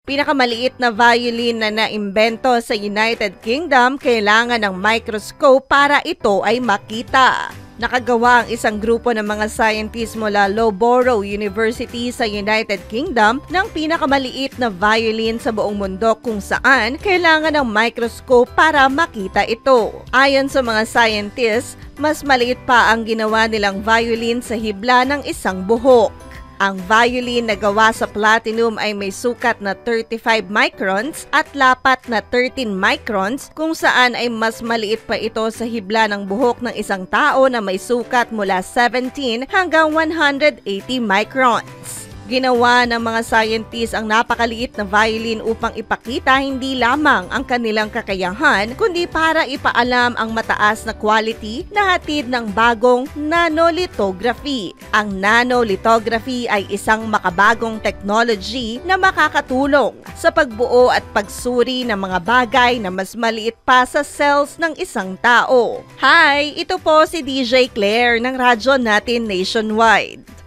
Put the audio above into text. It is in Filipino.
Pinakamaliit na violin na naimbento sa United Kingdom, kailangan ng microscope para ito ay makita. Nakagawa ang isang grupo ng mga scientists mula Loughborough University sa United Kingdom ng pinakamaliit na violin sa buong mundo kung saan kailangan ng microscope para makita ito. Ayon sa mga scientists, mas maliit pa ang ginawa nilang violin sa hibla ng isang buhok. Ang violin na gawa sa platinum ay may sukat na 35 microns at lapat na 13 microns kung saan ay mas maliit pa ito sa hibla ng buhok ng isang tao na may sukat mula 17 hanggang 180 microns. Ginawa ng mga scientists ang napakaliit na violin upang ipakita hindi lamang ang kanilang kakayahan, kundi para ipaalam ang mataas na quality na hatid ng bagong nanolithography. Ang nanolithography ay isang makabagong technology na makakatulong sa pagbuo at pagsuri ng mga bagay na mas maliit pa sa cells ng isang tao. Hi! Ito po si DJ Claire ng Radyo Natin Nationwide.